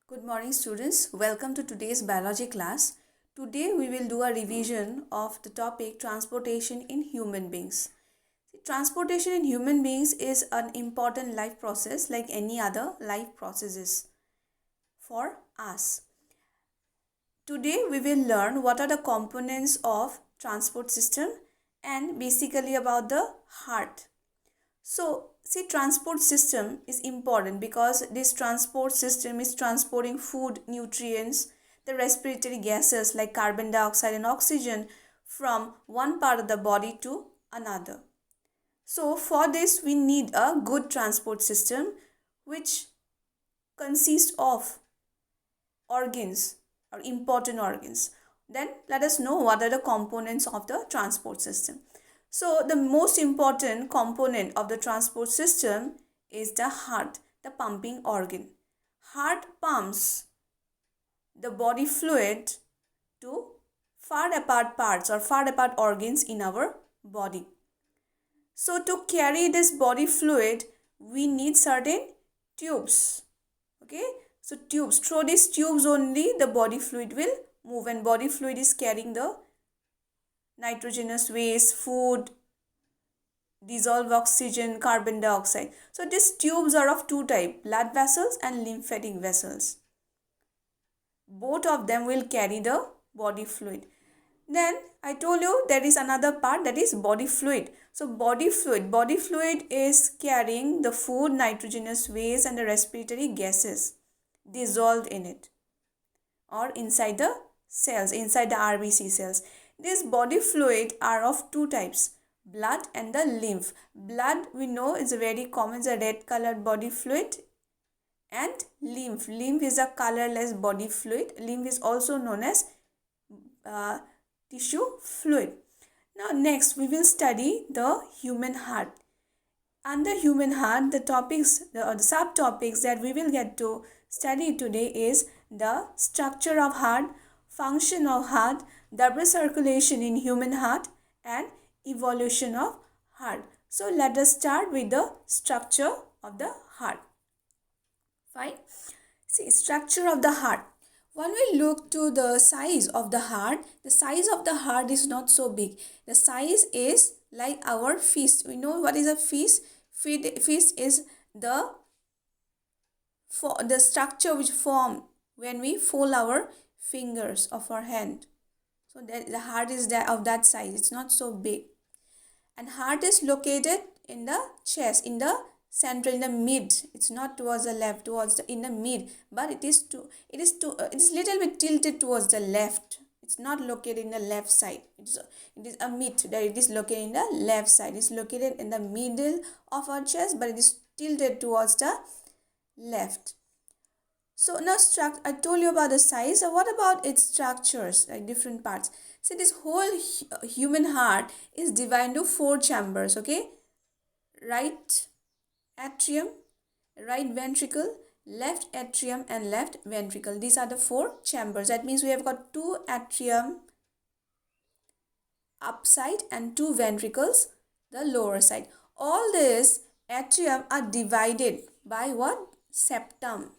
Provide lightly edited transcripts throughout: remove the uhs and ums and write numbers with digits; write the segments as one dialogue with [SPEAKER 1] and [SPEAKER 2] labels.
[SPEAKER 1] Good morning, students. Welcome to today's biology class. Today we will do a revision of the topic transportation in human beings. Transportation in human beings is an important life process like any other life processes for us. Today we will learn what are the components of transport system and basically about the heart. So, transport system is important because this transport system is transporting food, nutrients, the respiratory gases like carbon dioxide and oxygen from one part of the body to another. So, for this, we need a good transport system which consists of organs or important organs. Then, let us know what are the components of the transport system. So the most important component of the transport system is the heart, the pumping organ. Heart pumps the body fluid to far apart parts or far apart organs in our body. So to carry this body fluid, we need certain tubes. Okay, so tubes, through these tubes only the body fluid will move, and body fluid is carrying the nitrogenous waste, food, dissolved oxygen, carbon dioxide. So these tubes are of two types, blood vessels and lymphatic vessels. Both of them will carry the body fluid. Then I told you there is another part, that is body fluid. So body fluid is carrying the food, nitrogenous waste and the respiratory gases dissolved in it or inside the cells, inside the RBC cells. These body fluid are of two types, blood and the lymph. Blood we know is a very common, it's a red colored body fluid, and lymph is a colorless body fluid. Lymph is also known as tissue fluid. Now next we will study the human heart. Under human heart, the subtopics that we will get to study today is the structure of heart, function of heart, double circulation in human heart, and evolution of heart. So let us start with the structure of the heart. Fine. See, structure of the heart. When we look to the size of the heart is not so big. The size is like our fist. We know what is a fist. Fist is the structure which form when we fold our fingers of our hand. So that the heart is of that size. It's not so big. And heart is located in the chest, in the center, in the mid. It's not towards the left, in the mid, but it is little bit tilted towards the left. It's not located in the left side. It is a mid that it is located in the left side. It's located in the middle of our chest, but it is tilted towards the left. So now I told you about the size. So what about its structures, like different parts? So this whole human heart is divided into 4 chambers, okay? Right atrium, right ventricle, left atrium and left ventricle. These are the 4 chambers. That means we have got 2 atrium upside and 2 ventricles the lower side. All this atrium are divided by what? Septum.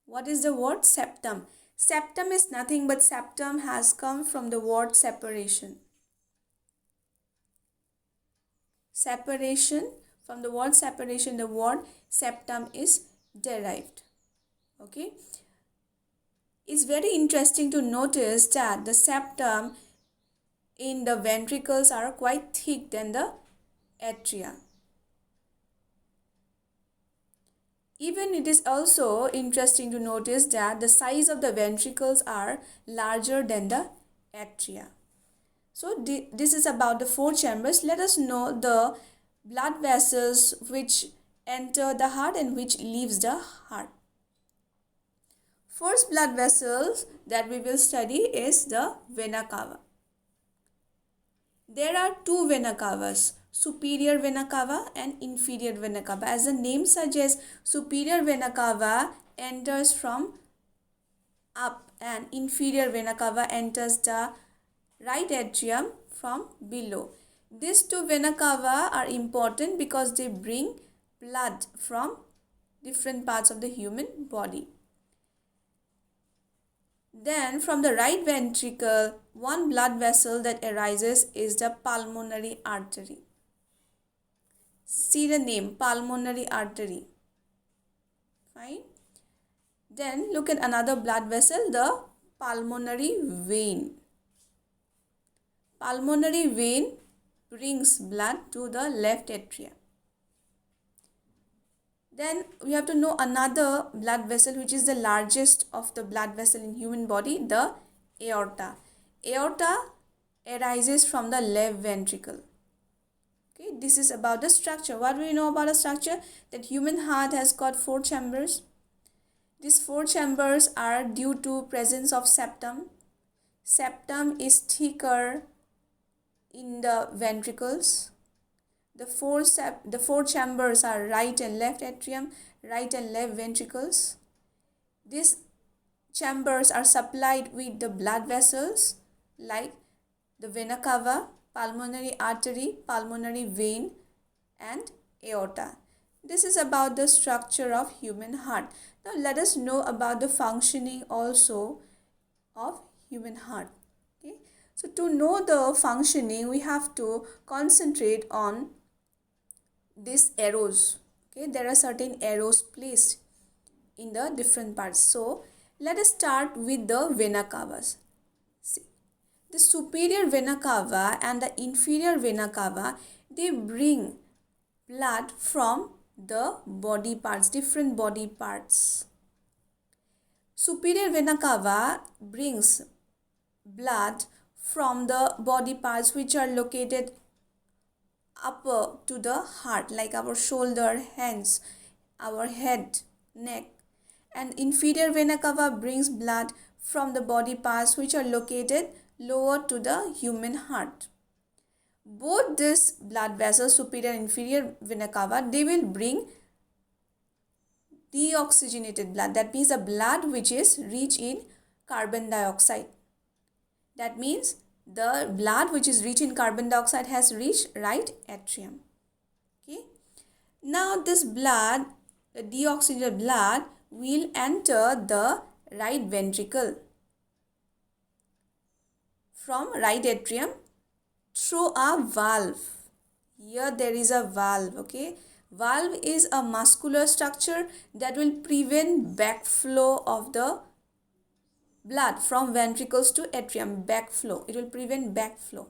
[SPEAKER 1] What is the word? Septum. Septum is nothing but septum has come from the word separation. Separation, from the word separation, the word septum is derived. Okay. It's very interesting to notice that the septum in the ventricles are quite thick than the atria. Even it is also interesting to notice that the size of the ventricles are larger than the atria. So this is about the 4 chambers. Let us know the blood vessels which enter the heart and which leaves the heart. First blood vessels that we will study is the vena cava. There are 2 vena cavas, superior vena cava and inferior vena cava. As the name suggests, superior vena cava enters from up and inferior vena cava enters the right atrium from below. These 2 vena cava are important because they bring blood from different parts of the human body. Then from the right ventricle, one blood vessel that arises is the pulmonary artery. See the name, pulmonary artery. Fine. Then look at another blood vessel, the pulmonary vein. Pulmonary vein brings blood to the left atrium. Then we have to know another blood vessel which is the largest of the blood vessel in human body, the aorta. Aorta arises from the left ventricle. Okay, this is about the structure. What do we know about the structure? That human heart has got 4 chambers. These 4 chambers are due to presence of septum. Septum is thicker in the ventricles. The four chambers are right and left atrium, right and left ventricles. These chambers are supplied with the blood vessels like the vena cava, pulmonary artery, pulmonary vein, and aorta. This is about the structure of human heart. Now let us know about the functioning also of human heart. Okay, so to know the functioning, we have to concentrate on these arrows. Okay, there are certain arrows placed in the different parts. So let us start with the vena cavas. See, the superior vena cava and the inferior vena cava, they bring blood from the body parts, different body parts. Superior vena cava brings blood from the body parts which are located upper to the heart, like our shoulder, hands, our head, neck. And inferior vena cava brings blood from the body parts which are located lower to the human heart. Both these blood vessels, superior and inferior vena cava, they will bring deoxygenated blood. That means the blood which is rich in carbon dioxide. That means the blood which is rich in carbon dioxide has reached right atrium. Okay. Now this blood, the deoxygenated blood, will enter the right ventricle from right atrium through a valve. Here there is a valve. Okay. Valve is a muscular structure that will prevent backflow of the blood from ventricles to atrium. Backflow. It will prevent backflow.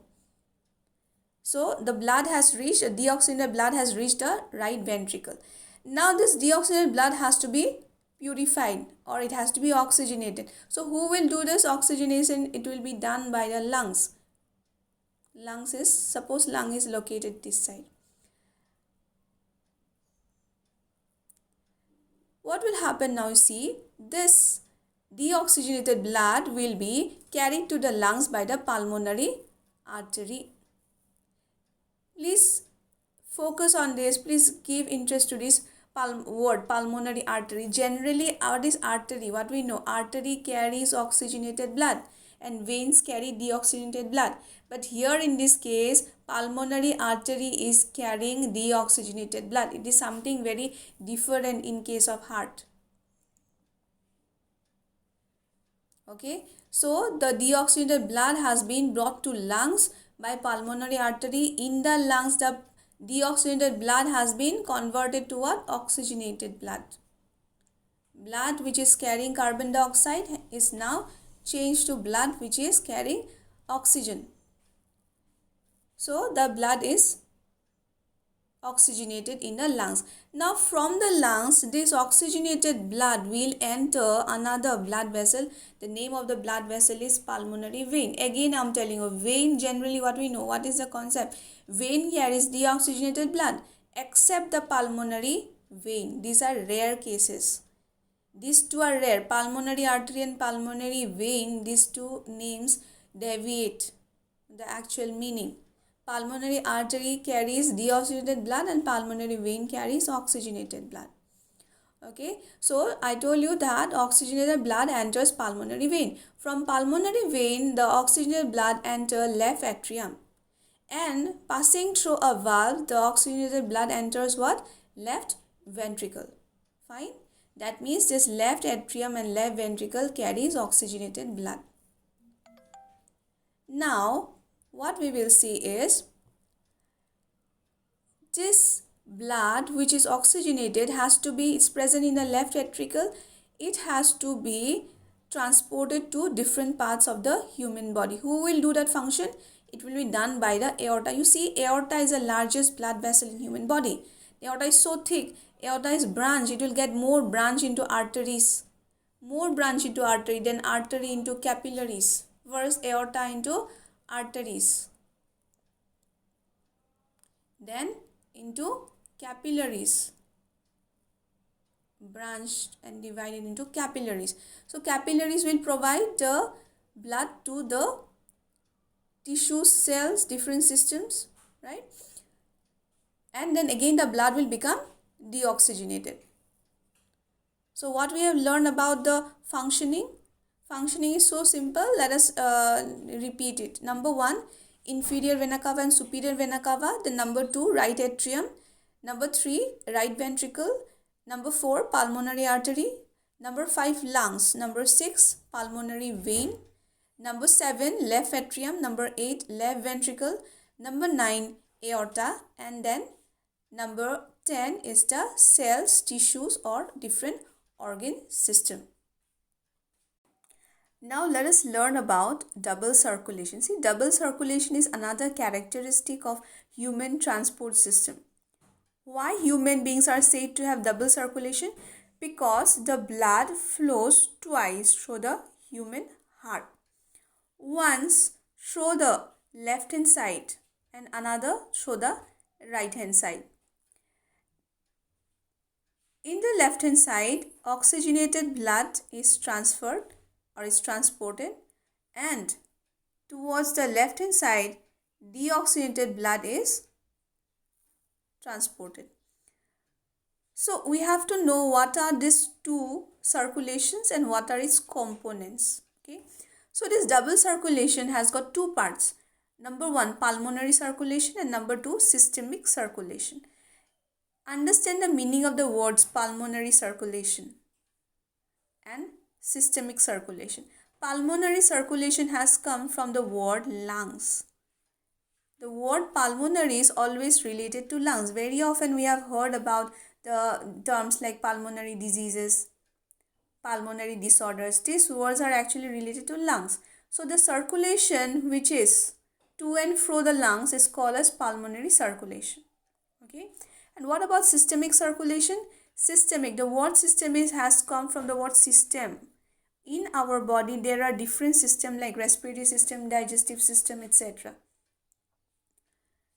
[SPEAKER 1] So the blood has reached, deoxygenated blood has reached the right ventricle. Now this deoxygenated blood has to be purified, or it has to be oxygenated. So who will do this oxygenation? It will be done by the lungs. Lungs is, suppose lung is located this side. What will happen now? See, this deoxygenated blood will be carried to the lungs by the pulmonary artery. Please focus on this. Please give interest to this word, pulmonary artery. Generally, this artery, what we know, artery carries oxygenated blood and veins carry deoxygenated blood. But here in this case, pulmonary artery is carrying deoxygenated blood. It is something very different in case of heart. Okay, so the deoxygenated blood has been brought to lungs by pulmonary artery. In the lungs, the deoxygenated blood has been converted to what? Oxygenated blood. Blood which is carrying carbon dioxide is now changed to blood which is carrying oxygen. So the blood is oxygenated in the lungs. Now from the lungs, this oxygenated blood will enter another blood vessel. The name of the blood vessel is pulmonary vein. Again I am telling you, vein, generally what we know, what is the concept? Vein carries deoxygenated blood except the pulmonary vein. These are rare cases. These two are rare. Pulmonary artery and pulmonary vein, these two names deviate the actual meaning. Pulmonary artery carries deoxygenated blood and pulmonary vein carries oxygenated blood. Okay, so I told you that oxygenated blood enters pulmonary vein. From pulmonary vein, the oxygenated blood enters left atrium. And passing through a valve, the oxygenated blood enters what? Left ventricle. Fine. That means this left atrium and left ventricle carries oxygenated blood. Now, what we will see is this blood which is oxygenated has to be, it's present in the left ventricle. It has to be transported to different parts of the human body. Who will do that function? It will be done by the aorta. You see, aorta is the largest blood vessel in human body. The aorta is so thick. Aorta is branch. It will get more branch into arteries. More branch into artery, then artery into capillaries. First aorta into arteries. Then into capillaries. Branched and divided into capillaries. So capillaries will provide the blood to the tissues, cells, different systems, right? And then again the blood will become deoxygenated. So what we have learned about the functioning? Functioning is so simple. Let us repeat it. Number 1, inferior vena cava and superior vena cava. Then number 2, right atrium. Number 3, right ventricle. Number 4, pulmonary artery. Number 5, lungs. Number 6, pulmonary vein. Number 7, left atrium. Number 8, left ventricle. Number 9, aorta. And then number 10 is the cells, tissues or different organ system. Now let us learn about double circulation. See, double circulation is another characteristic of human transport system. Why human beings are said to have double circulation? Because the blood flows twice through the human heart. Once through the left hand side and another through the right hand side. In the left hand side, oxygenated blood is transferred or is transported, and towards the left hand side, deoxygenated blood is transported. So we have to know what are these two circulations and what are its components. Okay, so this double circulation has got two parts. Number 1, pulmonary circulation, and number 2, systemic circulation. Understand the meaning of the words pulmonary circulation and systemic circulation. Pulmonary circulation has come from the word lungs. The word pulmonary is always related to lungs. Very often we have heard about the terms like pulmonary diseases, pulmonary disorders. These words are actually related to lungs. So the circulation which is to and fro the lungs is called as pulmonary circulation. Okay. And what about systemic circulation? Systemic, the word system has come from the word system. In our body, there are different systems like respiratory system, digestive system, etc.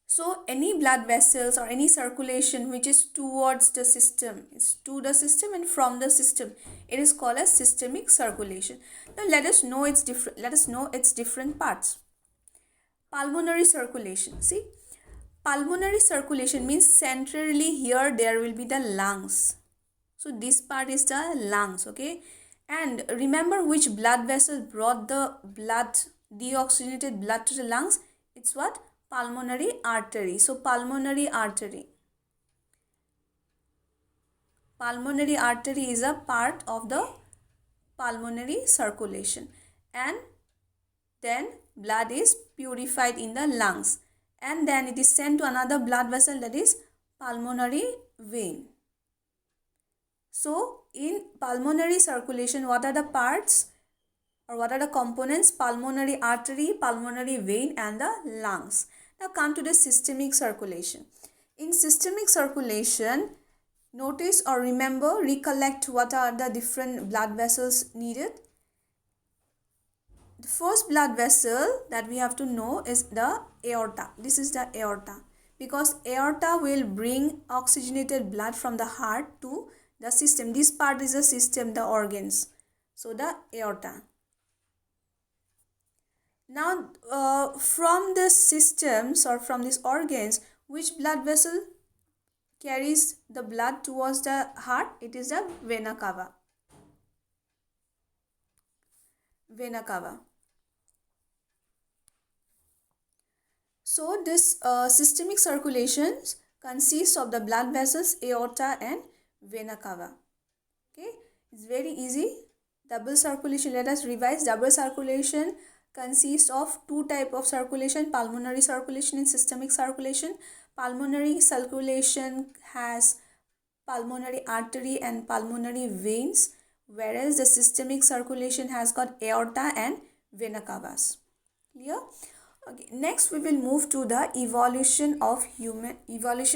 [SPEAKER 1] So, any blood vessels or any circulation which is towards the system, is to the system and from the system, it is called as systemic circulation. Now, let us know its different parts. Pulmonary circulation. See, pulmonary circulation means centrally here there will be the lungs. So this part is the lungs, okay? And remember which blood vessel brought the blood, deoxygenated blood to the lungs? It's what? Pulmonary artery. So pulmonary artery. Pulmonary artery is a part of the pulmonary circulation. And then blood is purified in the lungs. And then it is sent to another blood vessel, that is pulmonary vein. So in pulmonary circulation, what are the parts or what are the components? Pulmonary artery, pulmonary vein and the lungs. Now come to the systemic circulation. In systemic circulation, notice or remember, recollect what are the different blood vessels needed. The first blood vessel that we have to know is the aorta. This is the aorta, because aorta will bring oxygenated blood from the heart to the system. This part is the system, the organs. So the aorta. Now from the systems or from these organs, which blood vessel carries the blood towards the heart? It is the vena cava. Vena cava. So this systemic circulation consists of the blood vessels, aorta and vena cava. Okay, it's very easy. Double circulation, let us revise. Double circulation consists of two type of circulation: pulmonary circulation and systemic circulation. Pulmonary circulation has pulmonary artery and pulmonary veins, whereas the systemic circulation has got aorta and vena cavas. Clear? Okay, next we will move to the evolution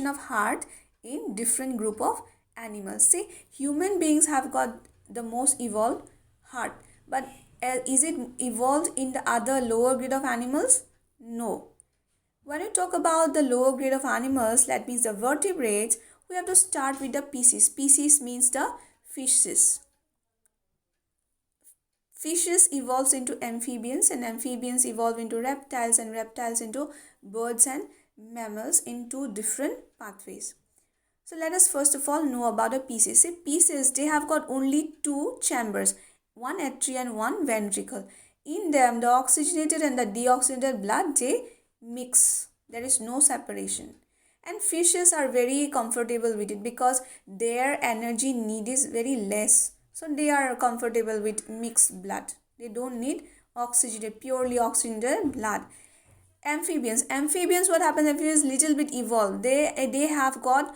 [SPEAKER 1] of heart in different group of animals. See, human beings have got the most evolved heart, but is it evolved in the other lower grade of animals? No. When you talk about the lower grade of animals, that means the vertebrates, we have to start with the species. Species means the fishes. Fishes evolves into amphibians, and amphibians evolve into reptiles, and reptiles into birds and mammals into different pathways. So let us first of all know about the pieces. See, pieces, they have got only two chambers, one atria and one ventricle. In them, the oxygenated and the deoxygenated blood, they mix. There is no separation. And fishes are very comfortable with it because their energy need is very less. So they are comfortable with mixed blood. They don't need oxygenated, purely oxygenated blood. Amphibians, what happens? Amphibians little bit evolved. They have got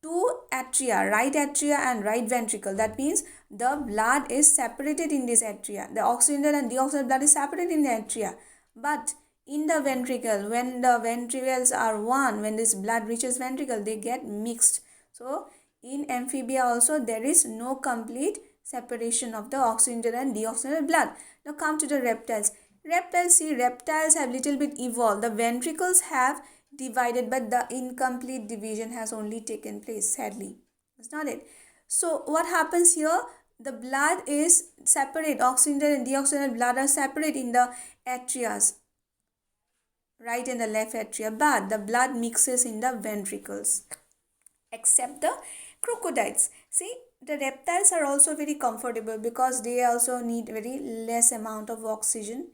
[SPEAKER 1] two atria, right atria and right ventricle. That means the blood is separated in this atria. The oxygenated and deoxygenated blood is separated in the atria. But in the ventricle, when the ventricles are one, when this blood reaches ventricle, they get mixed. So in amphibia also there is no complete separation of the oxygenated and deoxygenated blood. Now come to the reptiles. Reptiles have little bit evolved. The ventricles have divided, but the incomplete division has only taken place, sadly. That's not it. So what happens here? The blood is separate. Oxygenated and deoxygenated blood are separate in the atrias, right and the left atria, but the blood mixes in the ventricles, except the crocodiles. See, the reptiles are also very comfortable because they also need very less amount of oxygen,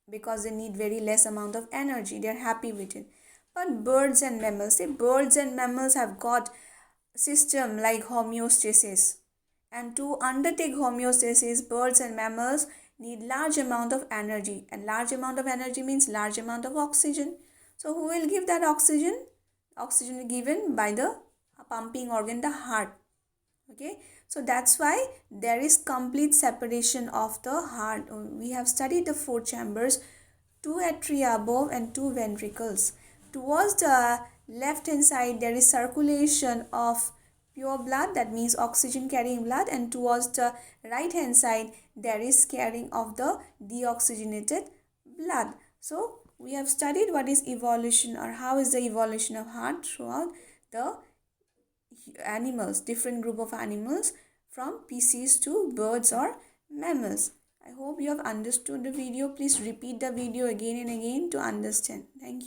[SPEAKER 1] because they need very less amount of energy. They are happy with it. But birds and mammals, see, birds and mammals have got system like homeostasis, and to undertake homeostasis, birds and mammals need large amount of energy, and large amount of energy means large amount of oxygen. So who will give that oxygen? Oxygen is given by the pumping organ, the heart. Okay, so that's why there is complete separation of the heart. We have studied the four chambers, two atria above and two ventricles. Towards the left hand side there is circulation of pure blood, that means oxygen carrying blood, and towards the right hand side there is carrying of the deoxygenated blood. So we have studied what is evolution, or how is the evolution of heart throughout the animals, different group of animals, from species to birds or mammals. I hope you have understood the video. Please repeat the video again and again to understand. Thank you.